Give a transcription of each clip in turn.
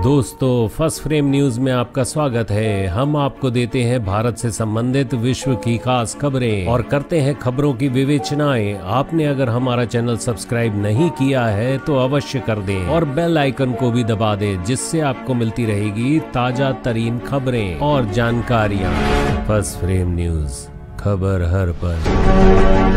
दोस्तों, first frame news में आपका स्वागत है। हम आपको देते हैं भारत से संबंधित विश्व की खास खबरें और करते हैं खबरों की विवेचनाएं। आपने अगर हमारा चैनल सब्सक्राइब नहीं किया है तो अवश्य कर दें और बेल आइकन को भी दबा दें, जिससे आपको मिलती रहेगी ताजा तरीन खबरें और जानकारियां। फर्स्ट फ्रेम न्यूज, खबर हर पल।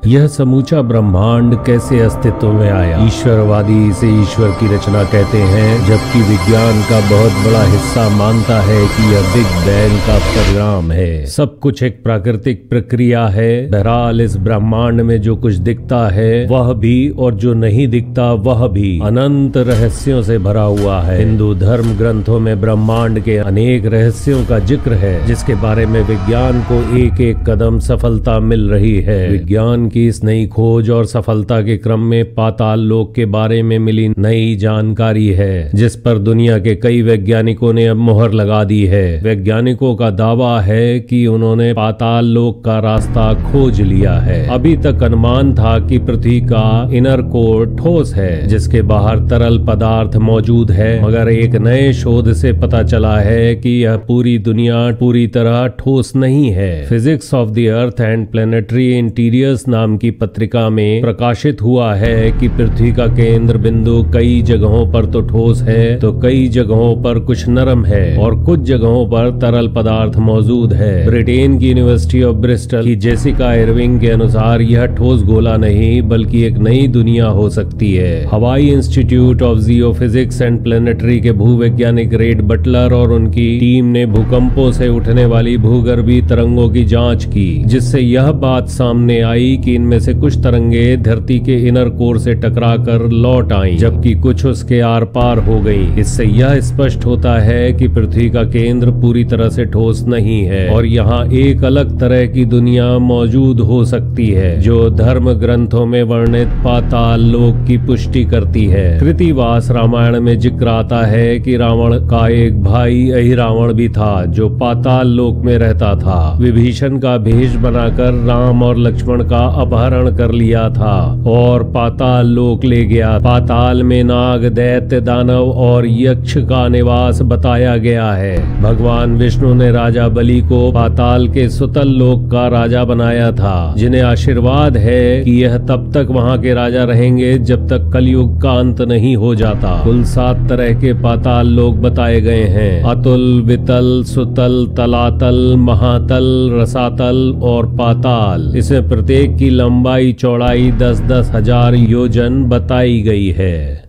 यह समूचा ब्रह्मांड कैसे अस्तित्व में आया? ईश्वरवादी इसे ईश्वर की रचना कहते हैं, जबकि विज्ञान का बहुत बड़ा हिस्सा मानता है कि यह बिग बैंग का परिणाम है। सब कुछ एक प्राकृतिक प्रक्रिया है। बहरहाल इस ब्रह्मांड में जो कुछ दिखता है वह भी और जो नहीं दिखता वह भी अनंत रहस्यों से भरा हुआ है। हिंदू धर्म ग्रंथों में ब्रह्मांड के अनेक रहस्यों का जिक्र है, जिसके बारे में विज्ञान को एक एक कदम सफलता मिल रही है। विज्ञान की इस नई खोज और सफलता के क्रम में पाताल लोक के बारे में मिली नई जानकारी है, जिस पर दुनिया के कई वैज्ञानिकों ने अब मोहर लगा दी है। वैज्ञानिकों का दावा है कि उन्होंने पाताल लोक का रास्ता खोज लिया है। अभी तक अनुमान था कि पृथ्वी का इनर कोर ठोस है, जिसके बाहर तरल पदार्थ मौजूद है, मगर एक नए शोध से पता चला है कि यह पूरी दुनिया पूरी तरह ठोस नहीं है। Physics of the earth and planetary interiors नाम की पत्रिका में प्रकाशित हुआ है कि पृथ्वी का केंद्र बिंदु कई जगहों पर तो ठोस है, तो कई जगहों पर कुछ नरम है और कुछ जगहों पर तरल पदार्थ मौजूद है। ब्रिटेन की यूनिवर्सिटी ऑफ ब्रिस्टल की जेसिका इरविंग के अनुसार यह ठोस गोला नहीं बल्कि एक नई दुनिया हो सकती है। हवाई institute of geophysics and planetary के भूवैज्ञानिक रेड बटलर और उनकी टीम ने भूकंपों से उठने वाली भूगर्भीय तरंगों की जांच की, जिससे यह बात सामने आई कि इनमें से कुछ तरंगे धरती के इनर कोर से टकराकर लौट आईं, जबकि कुछ उसके आर पार हो गईं। इससे यह स्पष्ट होता है कि पृथ्वी का केंद्र पूरी तरह से ठोस नहीं है और यहाँ एक अलग तरह की दुनिया मौजूद हो सकती है, जो धर्म ग्रंथों में वर्णित पाताल लोक की पुष्टि करती है। कृतिवास रामायण में जिक्र आता है कि रावण का एक भाई अहिरावण भी था, जो पाताल लोक में रहता था। विभीषण का भेष बनाकर राम और लक्ष्मण का अपहरण कर लिया था और पाताल लोक ले गया। पाताल में नाग, दैत्य, दानव और यक्ष का निवास बताया गया है। भगवान विष्णु ने राजा बलि को पाताल के सुतल लोक का राजा बनाया था, जिन्हें आशीर्वाद है कि यह तब तक वहां के राजा रहेंगे जब तक कलयुग का अंत नहीं हो जाता। कुल 7 तरह के पाताल लोक बताए गए हैं: अतुल, वितल, सुतल, तलातल, महातल, रसातल और पाताल। इसमें प्रत्येक की लंबाई चौड़ाई 10-10 हजार योजन बताई गई है।